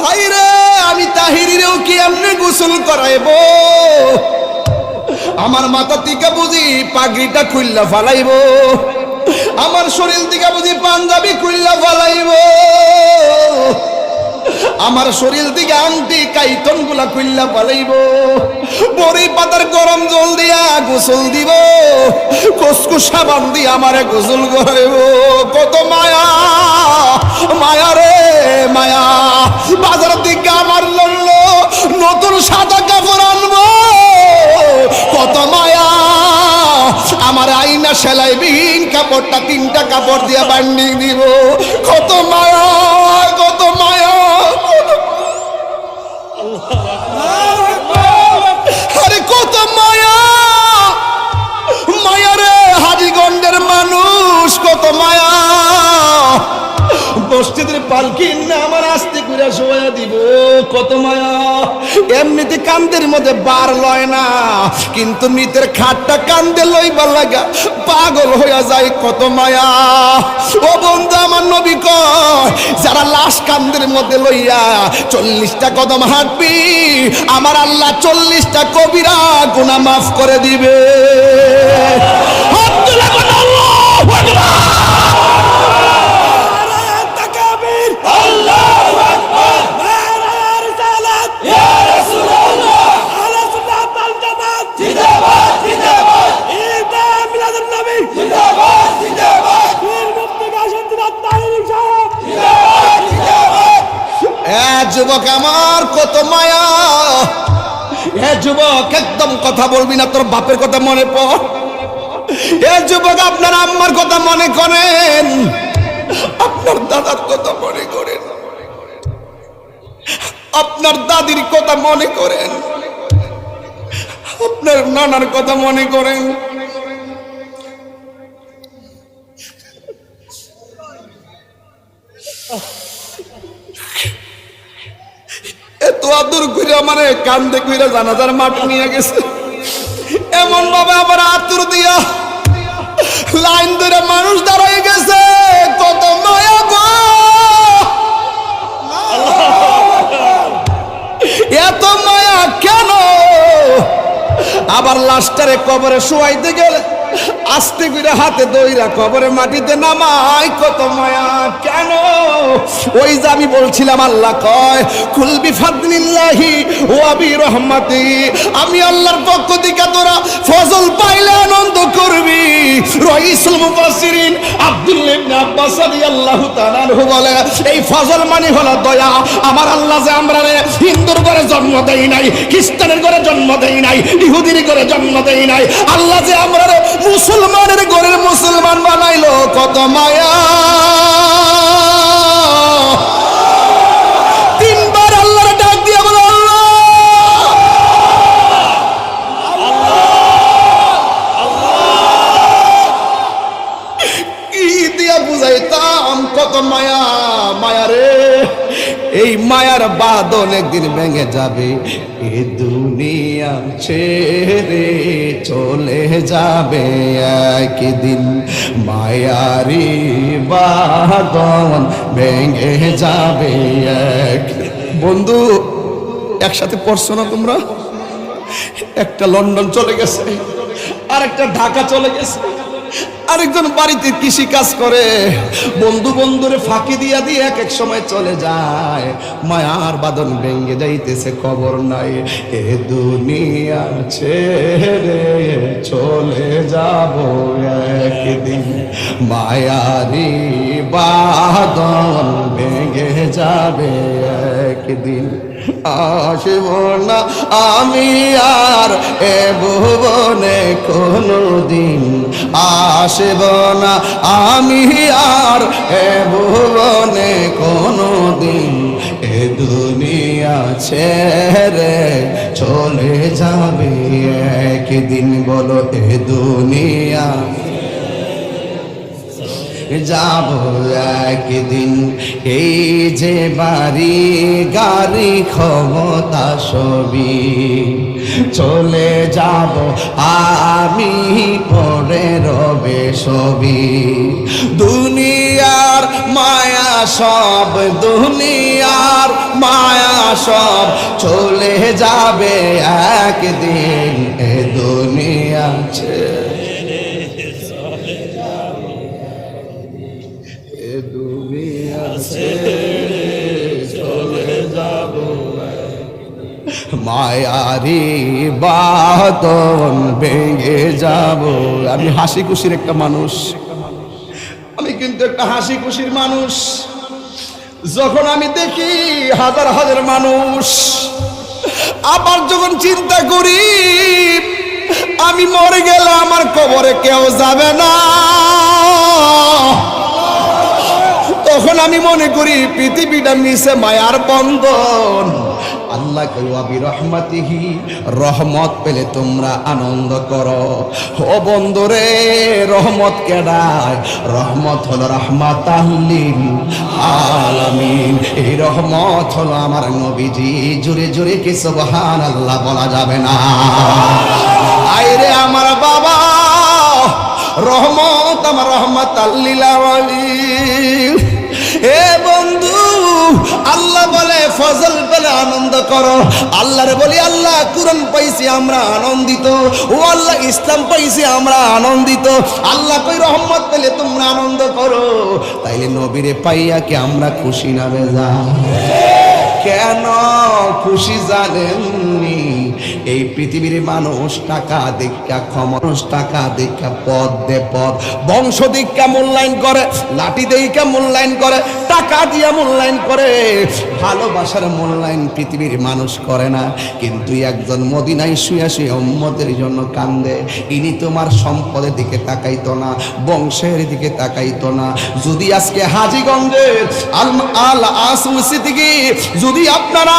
High রে, আমি তাহিরিরেও কি এমনি গোসল করাইব? আমার মাথা থেকে বুঝি পাগড়িটা খুললা ফালাইব, আমার শরীর থেকে বুঝি পাঞ্জাবি খুললা ফালাইব, আমার শরীর থেকে আংটি কাইতন গুলা খুললা ফালাইব, বড়ি পাতার গরম জল দিয়া গোসল দিব, কসকু সাবান দিয়ে আমারে গোসল করাইব। কত মায়া, মায়া রে মায়া। বাজার থেকে আমার লড়লো নতুন সাদা কাপড় আনবো, কত মায়া। আমার আইনা সেলাইবিহীন কাপড়টা 3টা কাপড় দিয়ে বান্ডিং দিব, কত মায়া, কত মায়া। আরে কত মায়া, মায়া রে হাজীগঞ্জের মানুষ, কত মায়া। মসজিদের পালকি না আমার আস্তে করে শোয়া দিব, কত মায়া। এমনিতে কান্দের মধ্যে বার লয় না, কিন্তু মৃতের খাটটা কান্দে লইবার লাগা পাগল হইয়া যায়, কত মায়া। ও বন্ধু, আমার নবী কয় যারা লাশ কান্দের মধ্যে লইয়া 40টা কদম হাঁটবি, আমার আল্লাহ 40টা কবিরা গুনাহ মাফ করে দিবে। যুবক আমার কত মায়া। এ যুবক, একদম কথা বলবি না, তোর বাপের কথা মনে পড়। এ যুবক, আপনার আম্মার কথা মনে করেন, আপনার দাদার কথা মনে করেন, আপনার দাদির কথা মনে করেন, আপনার নানার কথা মনে করেন। এত আদর করে আমারে কান্দে কইরা জানাজার মাঠ নিয়ে গেছে, এমন ভাবে আবার আতুর দিয়া লাইন ধরে মানুষ দাঁড়াই গেছে, কত মায়া গো। এত মায়া কেন? আবার লাশটারে কবরে শোয়াইতে গেলে আস্তে করে হাতে দইরা কবরে মাটিতে নামাই, কত মায়া কেন? ওই যে আমি বলছিলাম, আল্লাহ কয় কুল বিফাদলিল্লাহি ওয়া বিরহমাতি, আমি আল্লাহর পক্ষ থেকে তোরা ফজল পাইলে আনন্দ করবি। রাইসুল মুফাসসিরিন আব্দুল্লাহ ইবনে আব্বাস রাদিয়াল্লাহু তাআলা আনহু বলে, এই ফজল মানে হলো দয়া। আমার আল্লাহ যে আমরারে হিন্দুর ঘরে জন্ম দেই নাই, খ্রিস্টানের ঘরে জন্ম দেই নাই, ইহুদির ঘরে জন্ম দেই নাই, আল্লাহ যে আমরারে মুসলমানের ঘরের মুসলমান বানাইলো, কত মায়া। 3বার আল্লাহর ডাক দিয়ে বলো, আল্লাহ কি দিয়া বুঝাইতাম, কত মায়া, মায়া রে। এই মায়ার বাঁধন একদিন ভেঙে যাবে, এ দুনিয়া ছেড়ে চলে যাবে একদিন, মায়ারি বাঁধন ভেঙে যাবে এক। বন্ধু, একসাথে পড়ছো না তোমরা? একটা লন্ডন চলে গেছে, আরেকটা ঢাকা চলে গেছে, আরেকজন বাড়িতে কৃষি কাজ করে, বন্ধু বন্ধুরে ফাঁকি দিয়া দিয়ে এক এক সময় চলে যায়, মায়ার বাঁধন ভেঙে যাইতেছে, খবর নাই। এ দুনিয়া ছেড়ে চলে যাব একদিন, মায়ারি বাঁধন ভেঙে যাবে একদিন, আসব না আমি আর এ ভুবনে কোনদিন, আসব না আমি আর এ ভুবনে কোনদিন, এ দুনিয়া ছেড়ে চলে যাবে একদিন। বলো, এ দুনিয়া যাব একদিন, এই যে বাড়ি গাড়ি ক্ষমতা সবই চলে যাব আমি, পরে রবে সবই। দুনিয়ার মায়া সব দুনিয়ার মায়া সব চলে যাবে একদিন, এ দুনিয়া ছেড়ে এ দুনিয়া ছেড়ে চলে যাব, মায়ারি বাঁধন ভেঙে যাব। আমি হাসি খুশির একটা মানুষ, আমি কিন্তু একটা হাসি খুশির মানুষ। যখন আমি দেখি হাজার হাজার মানুষ, আবার যখন চিন্তা করি আমি মরে গেলে আমার কবরে কেউ যাবে না, তখন আমি মনে করি পৃথিবীটা মিশে মায়ার বন্ধন। আল্লাহ কই রহমতিহি, রহমত পেলে তোমরা আনন্দ করো। ও বন্ধুরে, রহমত কেডায়? রহমত হলো রাহমাতাল লিল আলামিন। এই রহমত হলো আমার নবীজি। জোরে জোরে কি সুবহানাল্লাহ বলা যাবে না? আইরে আমার বাবা, রহমত আমার রহমাতাল লিল আলামিন। এ বন্ধু, আল্লাহ বলে ফজল পেলে আনন্দ করো। আল্লাহরে বলি আল্লাহ কুরআন পাইছি আমরা আনন্দিত, ও আল্লাহ ইসলাম পাইছি আমরা আনন্দিত। আল্লাহ কই রহমত পেলে তোমরা আনন্দ করো। তাইলে নবীরে পাইয়া কি আমরা খুশি না বেজার? কেন খুশি জানেননি? এই পৃথিবীর মানুষ টাকা দেখা, মানুষ টাকা দেখা, পদ দে পদ, বংশ দীক্ষা মূল্যায়ন করে, লাঠি দেখা মূল্যায়ন করে, টাকা দিয়া মূল্যায়ন করে, ভালোবাসার মূল্যায়ন পৃথিবীর মানুষ করে না। কিন্তু একজন মদিনায় শুয়ে শুয়ে উম্মতের জন্য কান্দে, ইনি তোমার সম্পদের দিকে তাকাইতো না, বংশের দিকে তাকাইতো না। যদি আজকে হাজীগঞ্জের আল আসুসি থেকে যদি আপনারা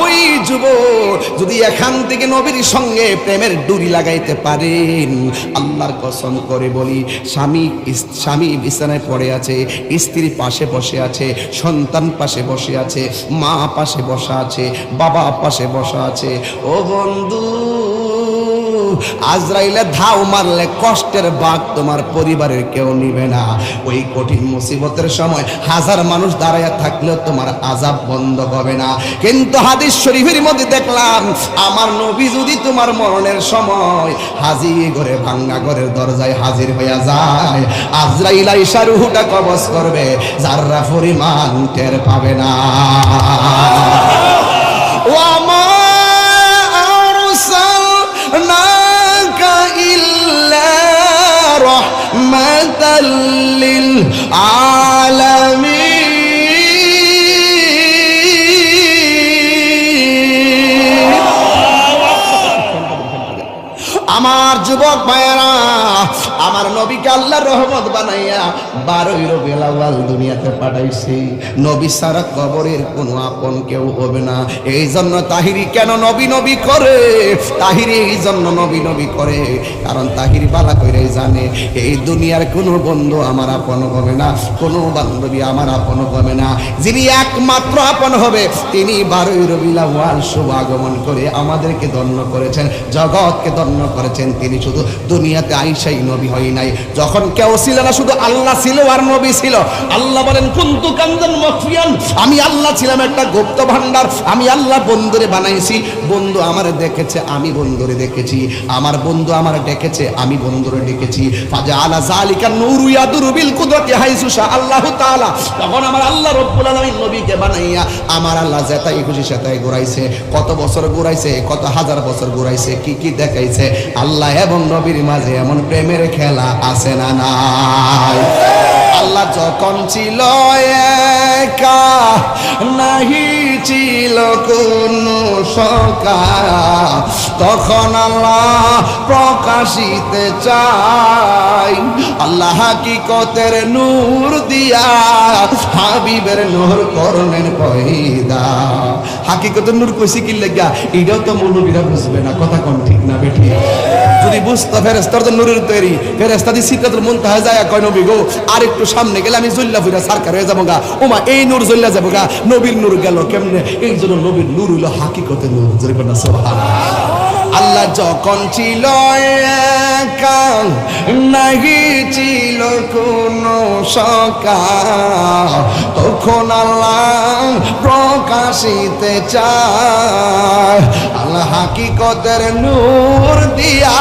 ওই যুবক যদি এখান থেকে নবীর সঙ্গে প্রেমের ডুরি লাগাইতে পারেন, আল্লাহর কসম করে বলি, স্বামী বিছানায় পড়ে আছে, স্ত্রী পাশে বসে আছে, সন্তান পাশে বসে আছে, মা পাশে বসা আছে, বাবা পাশে বসা আছে, ও বন্ধু আজরাইলে ধাও মারলে কষ্টের ভাগ তোমার পরিবারের কেউ নিবে না। ওই কঠিন মুসিবতের সময় হাজার মানুষ দাঁড়ায়া থাকলেও তোমার আযাব বন্ধ হবে না। কিন্তু হাদিস শরীফের মধ্যে দেখলাম, আমার নবী যদি তোমার মরণের সময় হাজির ঘরে, ভাঙ্গা ঘরের দরজায় হাজির হইয়া যায়, আজরাইল আইসা রূহটা কবজ করবে, যাররা পরিমাণ টের পাবে না। ও আমার আরসালনাকা ইল্লা রাহমাতাল লিল আলামিন। আমার যুবক ভাইয়েরা, আমার নবীকে আল্লাহ রহমত বানাইয়া 12 রবিউল আউয়াল দুনিয়াতে পাঠাইছে। নবী ছাড়া কবরের কোনো আপন কেউ হবে না। এই জন্য তাহিরি কেন নবী নবী করে? তাহিরি এই জন্য নবী নবী করে, কারণ তাহিরি বালা কইরাই জানে এই দুনিয়ার কোনো বন্ধু আমার আপন হবে না, কোনো বান্ধবী আমার আপন হবে না। যিনি একমাত্র আপন হবে তিনি 12 রবিউল আউয়াল শুভ আগমন করে আমাদেরকে ধন্য করেছেন, জগৎকে ধন্য করেছেন। তিনি শুধু দুনিয়াতে আইসাই নবী হয় নাই, যখন কেউ ছিল না, শুধু আল্লাহ ছিল আর নবী ছিল। আল্লাহ বলেন কুনতু কানজান মখফিয়ান, আমি আল্লাহ ছিলাম একটা গুপ্ত ভান্ডার। আমি আল্লাহ বন্ধুরে বানাইছি, বন্ধু আমার দেখেছে, আমি বন্ধুরে দেখেছি, আমার বন্ধু আমার ডেকেছে, আমি বন্ধুরে ডেকেছি। ফাজাআলা যালিকা নূরু ইয়াদুরু বিল কুদরতি হাইসু শা আল্লাহু তাআলা। তখন আমার আল্লাহ রব্বুল আলামিন নবীকে বানাইয়া আমার আল্লাহ যেটাই খুশি সেটাই ঘুরাইছে। কত বছর ঘুরাইছে, কত হাজার বছর ঘুরাইছে, কি কি দেখাইছে। আল্লাহ এবং নবীর মাঝে এমন প্রেমের খেলা আছে না নাই? আল্লাহ যখন ছিল একা, নাহি ছিল কোনো সকা, তখন আল্লাহ প্রকাশিতে চাই। আল্লাহ হাকিকতের নূর দিয়া হাবিবের নূর করলেন পয়দা। হাকিকতের নূর কইছি কি লাগা? এটাও তো মৌলবীরা বুঝবে না, কথা কোন ঠিক না বেঠি? যদি বুঝতো ফেরেশতার তো নূরের তৈরি, ফেরেশতা দি সিদরাতুল মুনতাহা যায় কয় নবী গো আর একটু সামনে গেলে আমি জল্লা ফিরা সরকার হয়ে যাবো গা। ওমা এই নূর জল্লা যাবো গা, নবীর নূর গেল কেমনে? এই জন্য নবীর নূর হইল হাকিকতের নূর। জোরে বলেন সুবহানাল্লাহ। আল্লাহ যখন ছিল একা, নাহি ছিল কোনো সকাল, তখন আল্লাহ প্রকাশিতে চায়। আল্লাহ হাকিকতের নূর দিয়া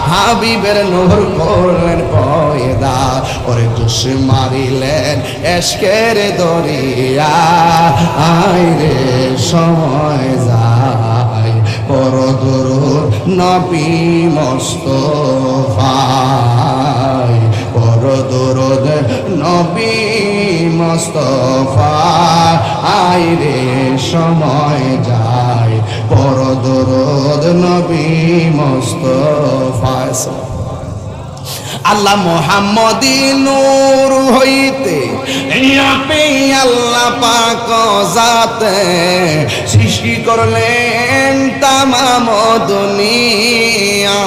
হাবিবের নূর করলেন পয়দা, ওরে তুষ মারিলেন এশকের দরিয়া। আয় রে সময় যায়, পর দরুদ নবী মুস্তাফায়, পর দরুদ নবী মুস্তাফা। আয় রে সময় যায়, পর দরুদ নবী মুস্তাফা। আল্লাহ মুহাম্মদী নূর হইতে আপনি আল্লাহ পাক জাতে সৃষ্টি করলেন তামাম দুনিয়া।